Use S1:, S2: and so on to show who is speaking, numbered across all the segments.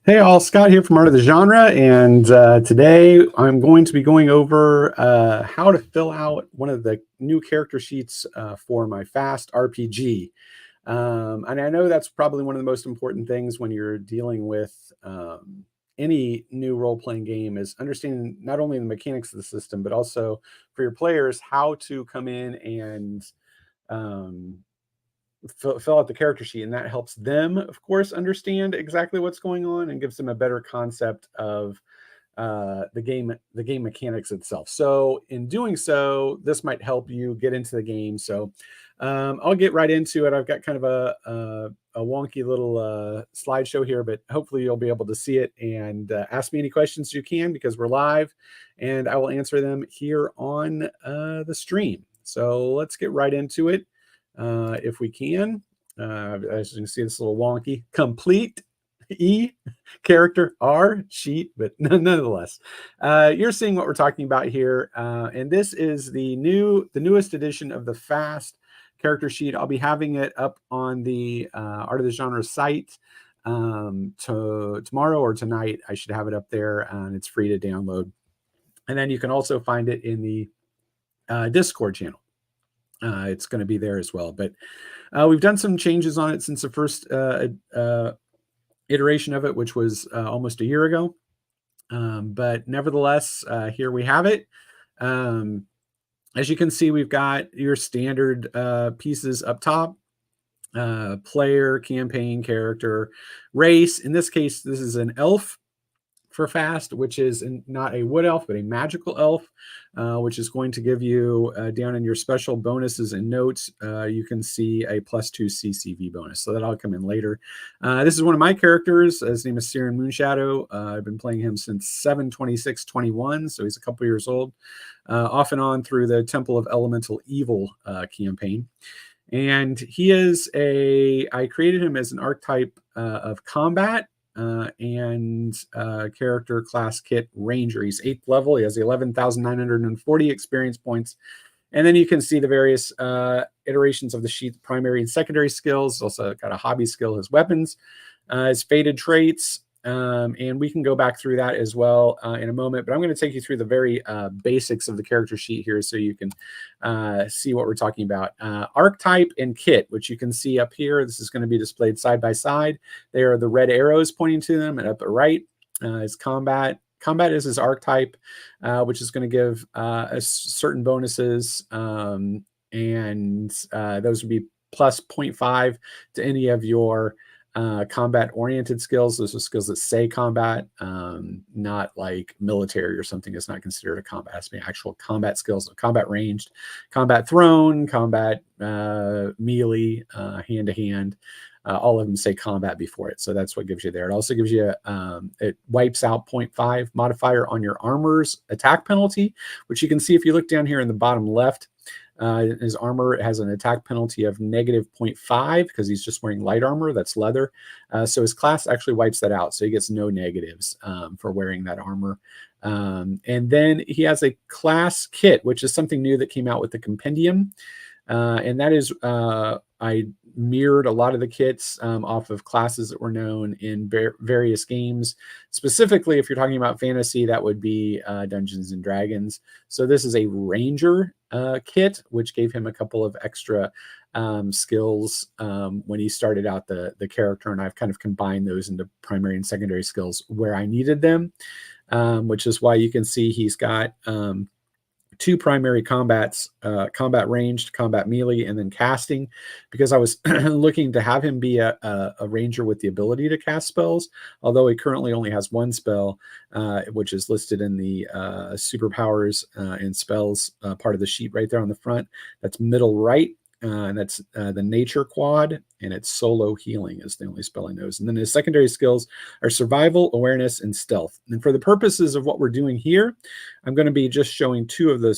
S1: Hey all, Scott here from Art of the Genre, and today I'm going to be going over how to fill out one of the new character sheets for my Fast RPG. And I know that's probably one of the most important things when you're dealing with any new role-playing game is understanding not only the mechanics of the system, but also for your players how to come in and um, fill out the character sheet, and that helps them, of course, understand exactly what's going on and gives them a better concept of the game mechanics itself. So, in doing so, this might help you get into the game. So, I'll get right into it. I've got kind of a wonky little slideshow here, but hopefully you'll be able to see it and ask me any questions you can because we're live, and I will answer them here on the stream. So let's get right into it if we can. As you can see, this little wonky complete E character R sheet, but nonetheless, you're seeing what we're talking about here, and this is the newest edition of the Fast character sheet. I'll be having it up on the Art of the Genre site tomorrow or tonight. I should have it up there, and it's free to download. And then you can also find it in the Discord channel. It's going to be there as well. But we've done some changes on it since the first iteration of it, which was almost a year ago. But nevertheless, here we have it. As you can see, we've got your standard pieces up top. Player, campaign, character, race. In this case, this is an elf for Fast, which is not a wood elf, but a magical elf, which is going to give you down in your special bonuses and notes, you can see a +2 CCV bonus. So that'll come in later. This is one of my characters. His name is Siren Moonshadow. I've been playing him since 7/26/21, so he's a couple years old, off and on through the Temple of Elemental Evil campaign. And I created him as an archetype of combat and character class kit ranger. He's 8th level. He has 11,940 experience points. And then you can see the various iterations of the sheet, primary and secondary skills. Also got a hobby skill, his weapons, his fated traits. And we can go back through that as well in a moment. But I'm going to take you through the very basics of the character sheet here so you can see what we're talking about. Archetype and kit, which you can see up here. This is going to be displayed side by side. They are the red arrows pointing to them, and up at right is combat. Combat is his archetype, which is going to give certain bonuses, and those would be plus 0.5 to any of your combat oriented skills. Those are skills that say combat, not like military or something. It's not considered a combat. It has to be actual combat skills. So combat ranged, combat thrown, combat melee, hand to hand. All of them say combat before it. So that's what gives you there. It also gives you, it wipes out 0.5 modifier on your armor's attack penalty, which you can see if you look down here in the bottom left. His armor has an attack penalty of -0.5 because he's just wearing light armor. That's leather. So his class actually wipes that out. So he gets no negatives for wearing that armor. And then he has a class kit, which is something new that came out with the compendium. And that is, I mirrored a lot of the kits off of classes that were known in various games. Specifically, if you're talking about fantasy, that would be Dungeons and Dragons. So this is a ranger kit, which gave him a couple of extra skills when he started out the character, and I've kind of combined those into primary and secondary skills where I needed them, which is why you can see he's got two primary combats, combat ranged, combat melee, and then casting, because I was looking to have him be a ranger with the ability to cast spells, although he currently only has one spell, which is listed in the superpowers and spells part of the sheet right there on the front. That's middle right. And that's the nature quad, and it's solo healing is the only spell I know. And then his secondary skills are survival, awareness, and stealth. And for the purposes of what we're doing here, I'm going to be just showing two of the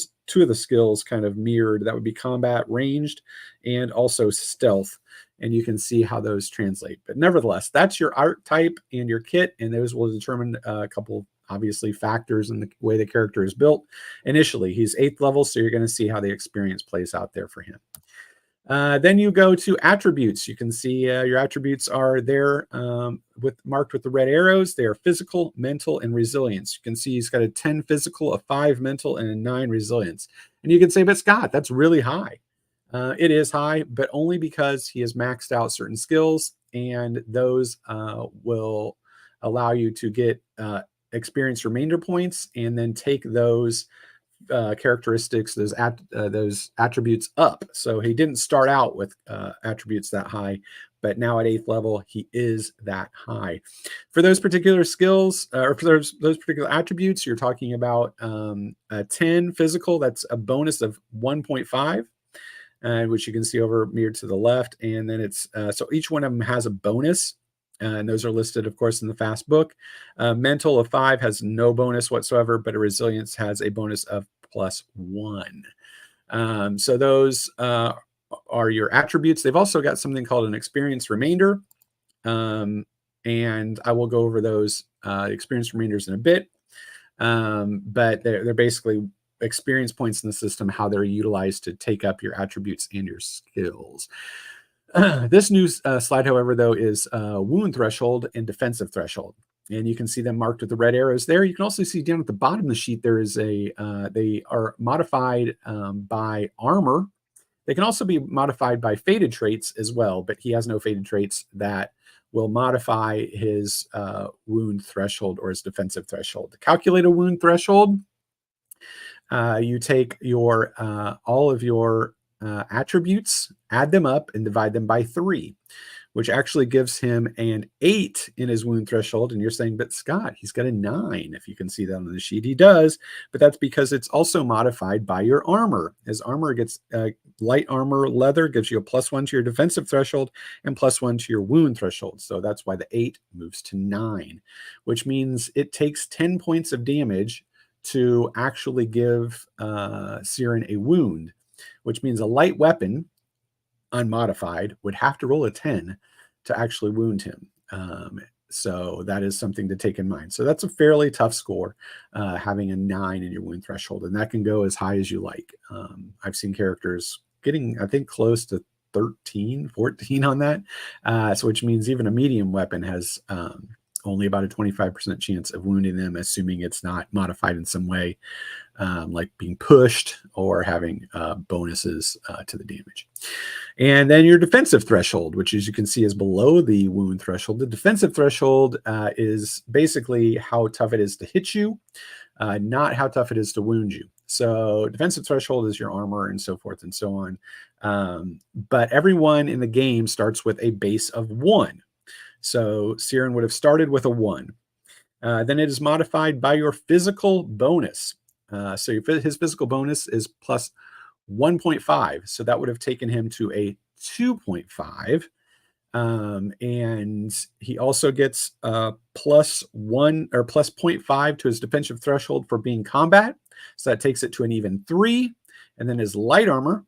S1: skills kind of mirrored. That would be combat ranged and also stealth. And you can see how those translate. But nevertheless, that's your archetype and your kit, and those will determine a couple obviously factors in the way the character is built. Initially, he's 8th level, so you're going to see how the experience plays out there for him. Then you go to attributes. You can see your attributes are there marked with the red arrows. They are physical, mental, and resilience. You can see he's got a 10 physical, a 5 mental, and a 9 resilience. And you can say, but Scott, that's really high. It is high, but only because he has maxed out certain skills, and those will allow you to get experience remainder points, and then take those characteristics, those attributes up. So he didn't start out with attributes that high, but now at 8th level, he is that high. For those particular skills, or for those particular attributes, you're talking about a 10 physical, that's a bonus of 1.5. Which you can see over mirrored to the left. And then it's, so each one of them has a bonus. And those are listed, of course, in the fast book. Mental of 5 has no bonus whatsoever, but a resilience has a bonus of +1. So those are your attributes. They've also got something called an experience remainder. And I will go over those experience remainders in a bit. But they're basically experience points in the system, how they're utilized to take up your attributes and your skills. This new slide, however, though, is wound threshold and defensive threshold. And you can see them marked with the red arrows there. You can also see down at the bottom of the sheet, there is they are modified by armor. They can also be modified by fated traits as well, but he has no fated traits that will modify his wound threshold or his defensive threshold. To calculate a wound threshold, you take your all of your attributes, add them up, and divide them by 3, which actually gives him an 8 in his wound threshold. And you're saying, but Scott, he's got a 9. If you can see that on the sheet, he does. But that's because it's also modified by your armor. His armor gets light armor leather, gives you a +1 to your defensive threshold and +1 to your wound threshold. So that's why the 8 moves to 9, which means it takes 10 points of damage to actually give Siren a wound, which means a light weapon, unmodified, would have to roll a 10 to actually wound him. So that is something to take in mind. So that's a fairly tough score, having a 9 in your wound threshold, and that can go as high as you like. I've seen characters getting, I think, close to 13, 14 on that. So which means even a medium weapon has only about a 25% chance of wounding them, assuming it's not modified in some way, like being pushed or having bonuses to the damage. And then your defensive threshold, which as you can see is below the wound threshold. The defensive threshold is basically how tough it is to hit you, not how tough it is to wound you. So defensive threshold is your armor and so forth and so on. But everyone in the game starts with a base of 1. So Siren would have started with a 1. Then it is modified by your physical bonus. So his physical bonus is plus 1.5. So that would have taken him to a 2.5. And he also gets +1 or plus 0.5 to his defensive threshold for being combat. So that takes it to an even 3. And then his light armor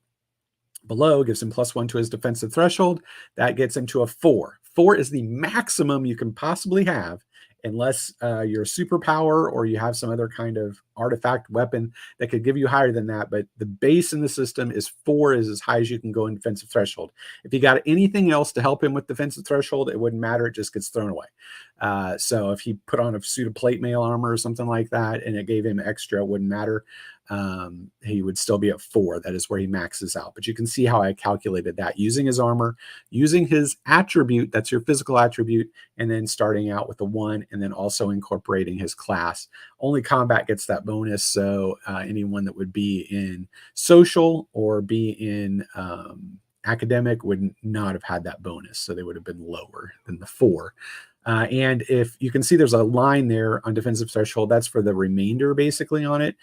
S1: below gives him +1 to his defensive threshold. That gets him to a 4. 4 is the maximum you can possibly have, unless you're a superpower or you have some other kind of artifact weapon that could give you higher than that. But the base in the system is 4 is as high as you can go in defensive threshold. If you got anything else to help him with defensive threshold, it wouldn't matter. It just gets thrown away. So if he put on a suit of plate mail armor or something like that, and it gave him extra, it wouldn't matter. He would still be at 4. That is where he maxes out. But you can see how I calculated that using his armor, using his attribute, that's your physical attribute, and then starting out with a 1, and then also incorporating his class. Only combat gets that bonus. So anyone that would be in social or be in academic would not have had that bonus. So they would have been lower than the 4. And if you can see there's a line there on defensive threshold, that's for the remainder basically on it.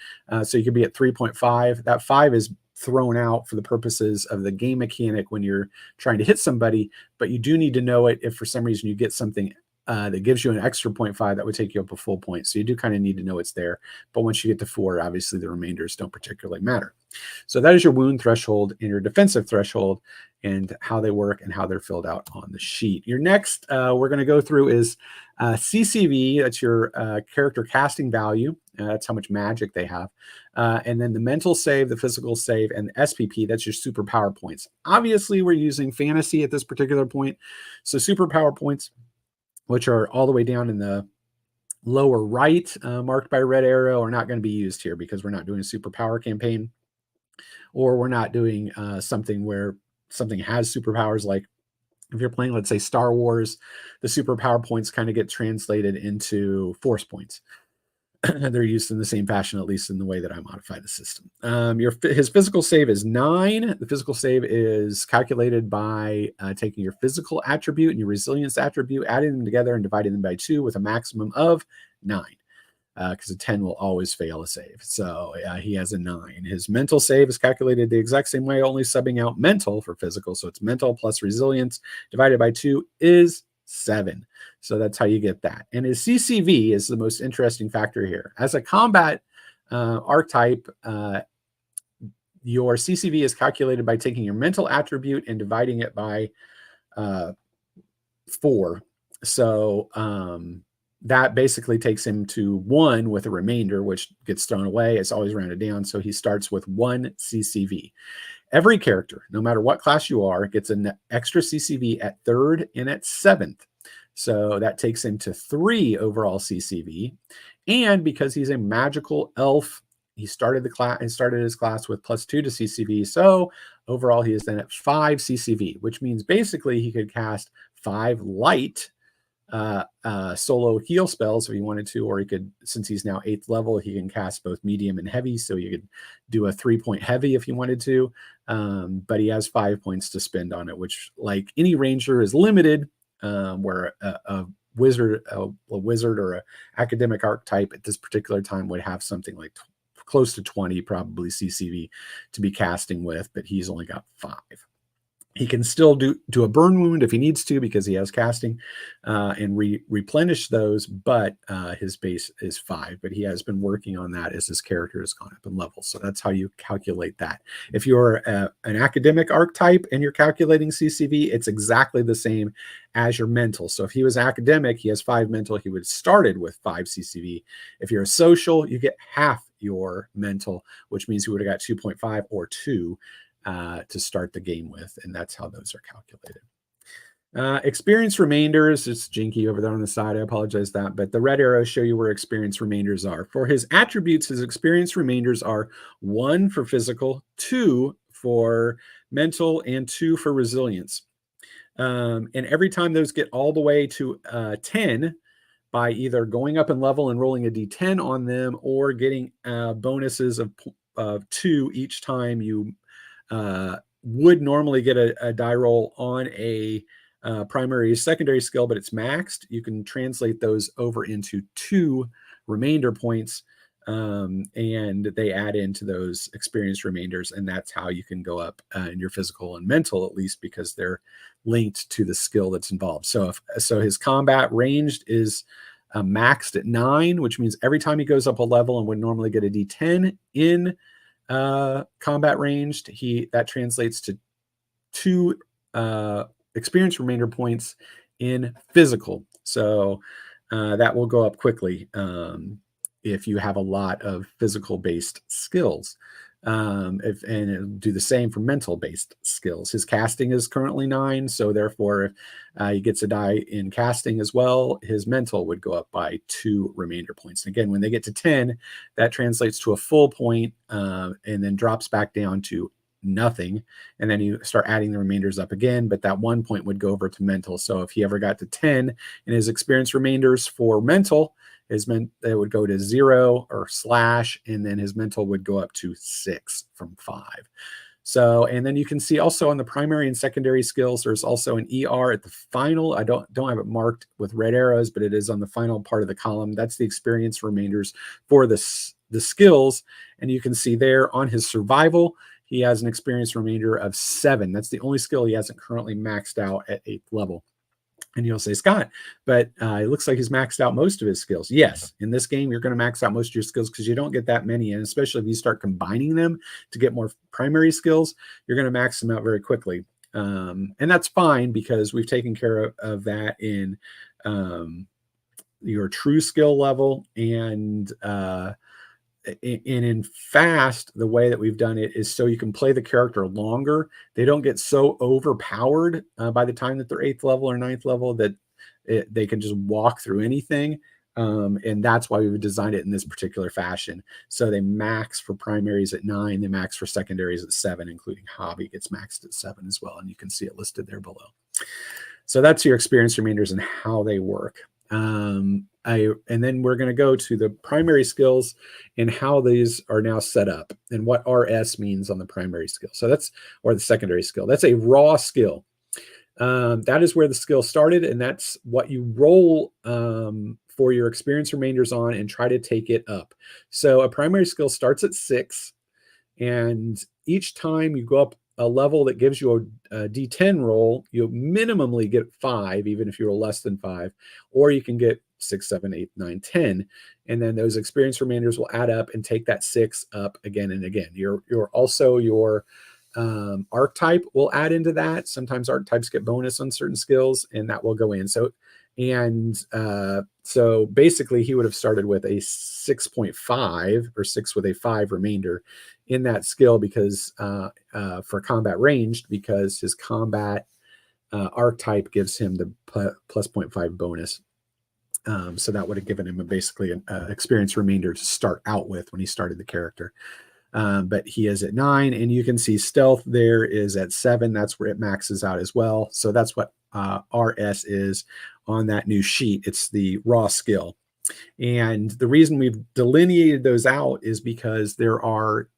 S1: So you could be at 3.5. That 5 is thrown out for the purposes of the game mechanic when you're trying to hit somebody, but you do need to know it if for some reason you get something that gives you an extra 0.5 that would take you up a full point. So you do kind of need to know it's there. But once you get to 4, obviously the remainders don't particularly matter. So that is your wound threshold and your defensive threshold and how they work and how they're filled out on the sheet. Your next we're going to go through is CCV. That's your character casting value. That's how much magic they have. And then the mental save, the physical save, and the SPP, that's your superpower points. Obviously, we're using fantasy at this particular point. So superpower points, which are all the way down in the lower right, marked by a red arrow, are not going to be used here because we're not doing a superpower campaign, or we're not doing something where something has superpowers. Like if you're playing, let's say, Star Wars, the superpower points kind of get translated into force points. They're used in the same fashion, at least in the way that I modify the system. His physical save is 9. The physical save is calculated by taking your physical attribute and your resilience attribute, adding them together and dividing them by 2 with a maximum of 9. Because a 10 will always fail a save. So he has a 9. His mental save is calculated the exact same way, only subbing out mental for physical. So it's mental plus resilience divided by 2 is 7. So that's how you get that. And his CCV is the most interesting factor here. As a combat archetype, your CCV is calculated by taking your mental attribute and dividing it by 4. So that basically takes him to 1 with a remainder, which gets thrown away. It's always rounded down. So he starts with 1 CCV. Every character, no matter what class you are, gets an extra CCV at 3rd and at 7th. So that takes him to 3 overall CCV. And because he's a magical elf, he started his class with +2 to CCV. So overall, he is then at 5 CCV, which means basically he could cast 5 light solo heal spells if he wanted to, or he could, since he's now 8th level, he can cast both medium and heavy. So you could do a 3-point heavy if you wanted to. But he has 5 points to spend on it, which, like any ranger, is limited. Where a wizard or an academic archetype at this particular time would have something like close to 20 probably CCV to be casting with, but he's only got 5. He can still do a burn wound if he needs to because he has casting and replenish those, but his base is 5. But he has been working on that as his character has gone up in level. So that's how you calculate that. If you're an academic archetype and you're calculating CCV, it's exactly the same as your mental. So if he was academic, he has 5 mental, he would have started with 5 CCV. If you're a social, you get half your mental, which means you would have got 2.5 or 2 to start the game with, and that's how those are calculated. Experience remainders, it's jinky over there on the side, I apologize that, but the red arrows show you where experience remainders are. For his attributes, his experience remainders are 1 for physical, 2 for mental, and 2 for resilience. And every time those get all the way to 10, by either going up in level and rolling a d10 on them, or getting bonuses of 2 each time you would normally get a die roll on a primary or secondary skill, but it's maxed. You can translate those over into 2 remainder points, and they add into those experience remainders, and that's how you can go up in your physical and mental, at least because they're linked to the skill that's involved. So his combat ranged is maxed at 9, which means every time he goes up a level and would normally get a d10 in combat ranged, that translates to 2 experience remainder points in physical. So that will go up quickly if you have a lot of physical based skills. And it'll do the same for mental based skills. His casting is currently 9, so therefore if he gets a die in casting as well, his mental would go up by 2 remainder points. And again, when they get to 10, that translates to a full point, and then drops back down to nothing, and then you start adding the remainders up again, but that 1 point would go over to mental. So if he ever got to 10 in his experience remainders for mental, it would go to 0 or /, and then his mental would go up to 6 from 5. So, and then you can see also on the primary and secondary skills, there's also an ER at the final. I don't have it marked with red arrows, but it is on the final part of the column. That's the experience remainders for the skills. And you can see there on his survival, he has an experience remainder of 7. That's the only skill he hasn't currently maxed out at 8th level. And you'll say, Scott, but it looks like he's maxed out most of his skills. Yes, in this game, you're going to max out most of your skills because you don't get that many. And especially if you start combining them to get more primary skills, you're going to max them out very quickly. And that's fine because we've taken care of that in your true skill level, and in fast, the way that we've done it is so you can play the character longer. They don't get so overpowered by the time that they're 8th level or 9th level that they can just walk through anything. And that's why we've designed it in this particular fashion. So they max for primaries at 9, they max for secondaries at 7, including hobby gets maxed at 7 as well. And you can see it listed there below. So that's your experience remainders and how they work. And then we're going to go to the primary skills and how these are now set up and what RS means on the primary skill. So that's, or the secondary skill. That's a raw skill. That is where the skill started, and that's what you roll for your experience remainders on and try to take it up. So a primary skill starts at 6, and each time you go up a level that gives you a D10 roll, you'll minimally get 5, even if you're less than 5, or you can get 6, 7, 8, 9, 10. And then those experience remainders will add up and take that 6 up again and again. You're also your archetype will add into that. Sometimes archetypes get bonus on certain skills, and that will go in. So basically he would have started with a 6.5 or 6 with a 5 remainder in that skill because for combat ranged, because his combat archetype gives him the plus 0.5 bonus. So that would have given him basically an experience remainder to start out with when he started the character. But he is at 9, and you can see stealth there is at 7. That's where it maxes out as well. So that's what RS is on that new sheet. It's the raw skill. And the reason we've delineated those out is because there are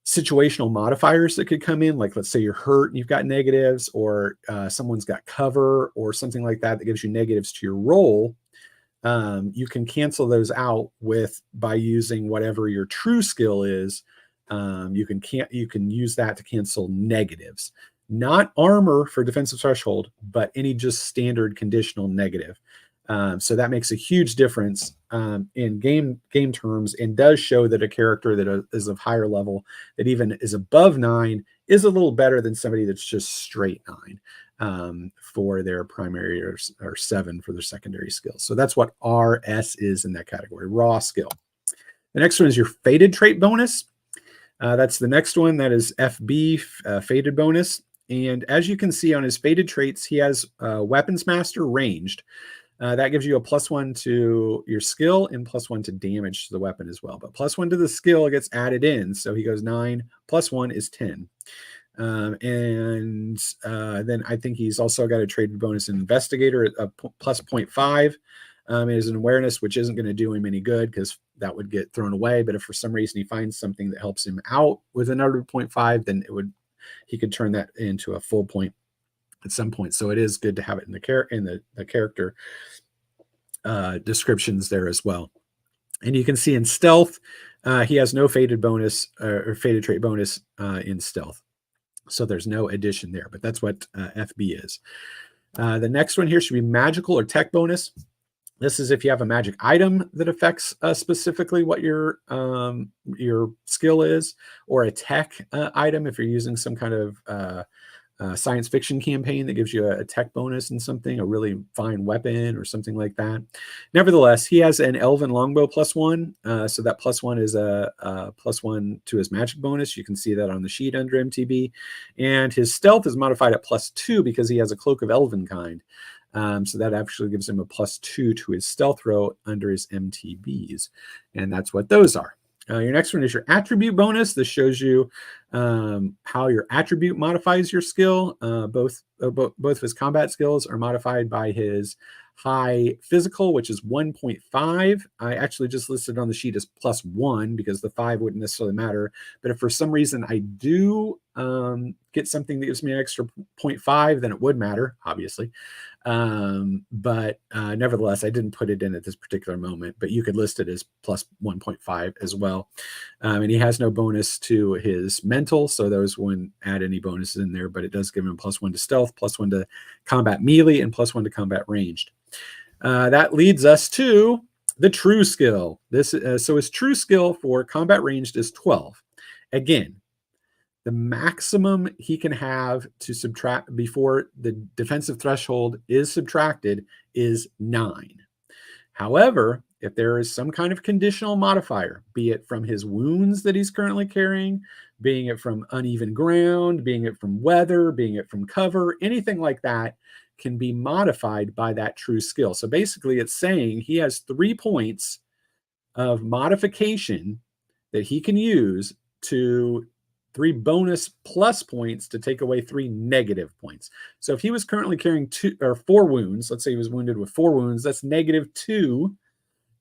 S1: situational modifiers that could come in. Like, let's say you're hurt and you've got negatives, or someone's got cover or something like that that gives you negatives to your roll. You can cancel those out by using whatever your true skill is. You can use that to cancel negatives, not armor for defensive threshold, but any just standard conditional negative. So that makes a huge difference in game terms, and does show that a character that is of higher level, that even is above 9, is a little better than somebody that's just straight 9. For their primary or 7 for their secondary skills. So that's what RS is in that category, raw skill. The next one is your fated trait bonus. That's the next one. That is FB, fated bonus. And as you can see on his fated traits, he has weapons master ranged. That gives you a +1 to your skill and +1 to damage to the weapon as well. But +1 to the skill gets added in. So he goes 9, +1 is 10. Then I think he's also got a trait bonus in investigator at plus 0.5. Is an awareness, which isn't going to do him any good because that would get thrown away. But if for some reason he finds something that helps him out with another 0.5, then he could turn that into a full point at some point. So it is good to have it in the character descriptions there as well. And you can see in stealth, he has no fated bonus or fated trait bonus in stealth. So there's no addition there, but that's what FB is. The next one here should be magical or tech bonus. This is if you have a magic item that affects specifically what your skill is, or a tech item if you're using some kind of science fiction campaign that gives you a tech bonus in something, a really fine weapon or something like that. Nevertheless, he has an elven longbow +1. So that +1 is a +1 to his magic bonus. You can see that on the sheet under MTB. And his stealth is modified at +2 because he has a cloak of elven kind. So that actually gives him a +2 to his stealth row under his MTBs. And that's what those are. Your next one is your attribute bonus. This shows you how your attribute modifies your skill. Both of his combat skills are modified by his high physical, which is 1.5. I actually just listed on the sheet as +1 because the 5 wouldn't necessarily matter. But if for some reason I do get something that gives me an extra 0.5, then it would matter, obviously. But nevertheless, I didn't put it in at this particular moment, but you could list it as +1.5 as well. And he has no bonus to his mental, so those wouldn't add any bonuses in there, but it does give him +1 to stealth, +1 to combat melee, and +1 to combat ranged. That leads us to the true skill. So his true skill for combat ranged is 12. Again, the maximum he can have to subtract before the defensive threshold is subtracted is 9. However, if there is some kind of conditional modifier, be it from his wounds that he's currently carrying, being it from uneven ground, being it from weather, being it from cover, anything like that can be modified by that true skill. So basically, it's saying he has 3 points of modification that he can use to 3 bonus plus points to take away 3 negative points. So if he was currently carrying 2 or 4 wounds, let's say he was wounded with 4 wounds, that's -2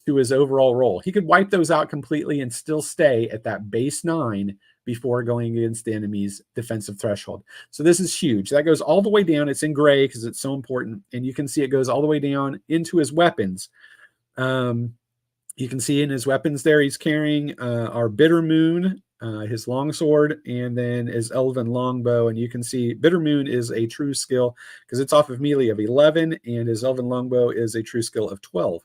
S1: to his overall roll. He could wipe those out completely and still stay at that base 9 before going against the enemy's defensive threshold. So this is huge. That goes all the way down. It's in gray because it's so important. And you can see it goes all the way down into his weapons. You can see in his weapons there, he's carrying our Bitter Moon, his longsword, and then his Elven Longbow. And you can see Bitter Moon is a true skill because it's off of melee of 11, and his Elven Longbow is a true skill of 12.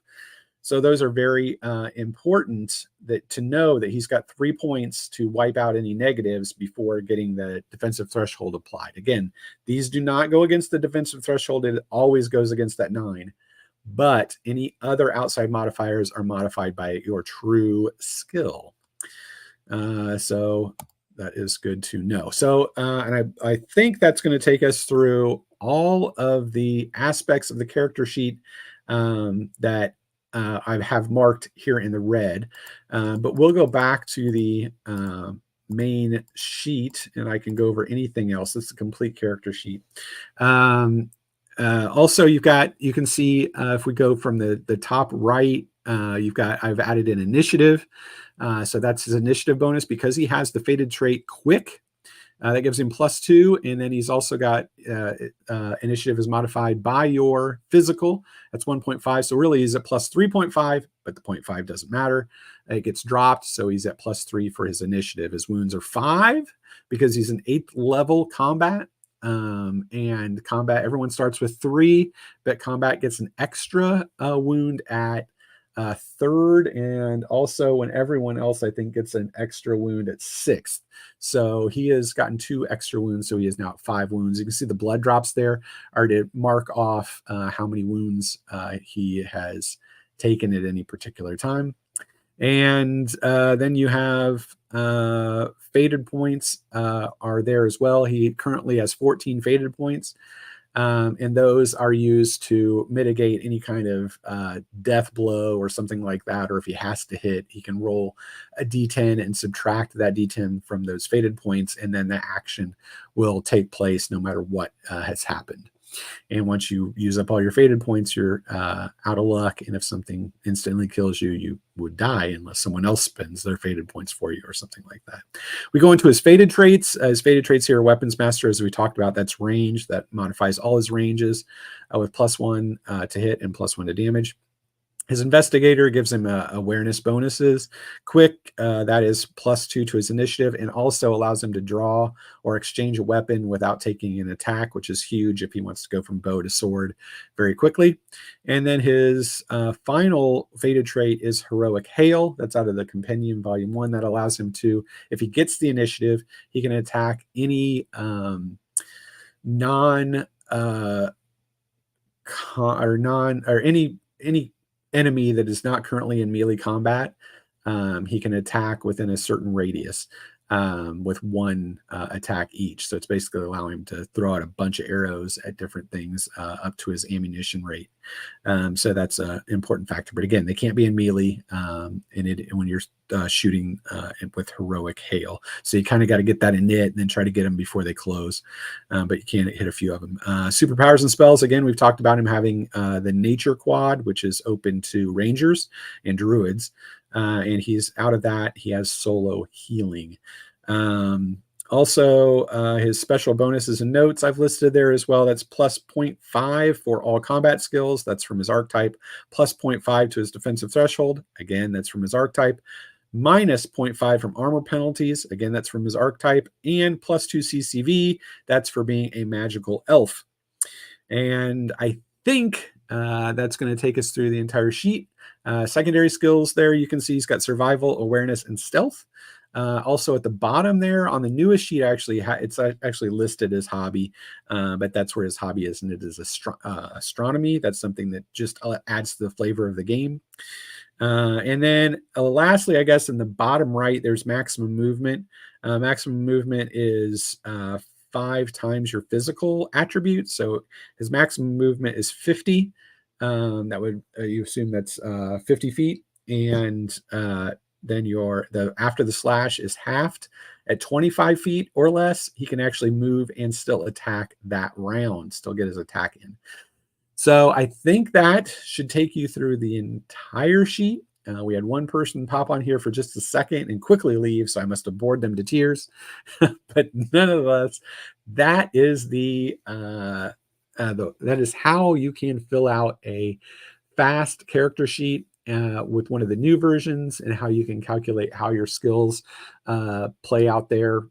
S1: So those are very important to know that he's got 3 points to wipe out any negatives before getting the defensive threshold applied. Again, these do not go against the defensive threshold. It always goes against that 9. But any other outside modifiers are modified by your true skill. So that is good to know. So, and I think that's going to take us through all of the aspects of the character sheet that I have marked here in the red. But we'll go back to the main sheet, and I can go over anything else. This is a complete character sheet. Also, you can see if we go from the top right, I've added an initiative. So that's his initiative bonus because he has the fated trait quick. That gives him +2. And then he's also got initiative is modified by your physical. That's 1.5. So really he's at +3.5, but the 0.5 doesn't matter. It gets dropped. So he's at +3 for his initiative. His wounds are 5 because he's an 8th level combat. And combat, everyone starts with 3, but combat gets an extra wound at 3rd, and also when everyone else I think gets an extra wound at 6th. So he has gotten 2 extra wounds, so he is now at 5 wounds. You can see the blood drops there are to mark off how many wounds he has taken at any particular time. And then you have fated points are there as well. He currently has 14 fated points, and those are used to mitigate any kind of death blow or something like that. Or if he has to hit, he can roll a d10 and subtract that d10 from those fated points, and then the action will take place no matter what has happened. And once you use up all your fated points, you're out of luck. And if something instantly kills you, you would die unless someone else spends their fated points for you or something like that. We go into his fated traits. His fated traits here are Weapons Master, as we talked about. That's range. That modifies all his ranges with +1 to hit and +1 to damage. His Investigator gives him awareness bonuses. Quick, that is +2 to his initiative, and also allows him to draw or exchange a weapon without taking an attack, which is huge if he wants to go from bow to sword very quickly. And then his final fated trait is Heroic Hail. That's out of the Compendium Volume 1. That allows him to, if he gets the initiative, he can attack any any enemy that is not currently in melee combat. He can attack within a certain radius with 1 attack each. So it's basically allowing him to throw out a bunch of arrows at different things up to his ammunition rate. So that's an important factor. But again, they can't be in melee when you're shooting with Heroic Hail. So you kind of got to get that in it and then try to get them before they close. But you can hit a few of them. Superpowers and spells. Again, we've talked about him having the Nature Quad, which is open to Rangers and Druids. And he's out of that. He has solo healing. Also, his special bonuses and notes I've listed there as well. That's +0.5 for all combat skills. That's from his archetype. +0.5 to his defensive threshold. Again, that's from his archetype. -0.5 from armor penalties. Again, that's from his archetype. And +2 CCV. That's for being a magical elf. And I think that's going to take us through the entire sheet. Secondary skills there, you can see he's got survival, awareness, and stealth. Also at the bottom there on the newest sheet, actually, it's actually listed as hobby, but that's where his hobby is, and it is astronomy. That's something that just adds to the flavor of the game. And then lastly, I guess in the bottom right, there's maximum movement. Maximum movement is 5 times your physical attribute. So his maximum movement is 50. That would you assume that's 50 feet, and then after the slash is halved at 25 feet or less. He can actually move and still attack that round, still get his attack in. So I think that should take you through the entire sheet. We had one person pop on here for just a second and quickly leave, so I must have bored them to tears. But nonetheless, that is that is how you can fill out a fast character sheet with one of the new versions, and how you can calculate how your skills play out there.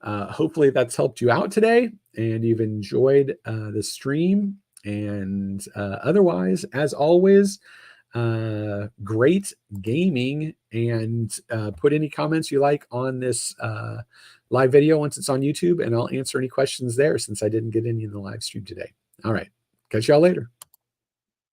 S1: Hopefully that's helped you out today and you've enjoyed the stream. And otherwise, as always, great gaming, and put any comments you like on this live video once it's on YouTube, and I'll answer any questions there since I didn't get any in the live stream today. All right. Catch y'all later.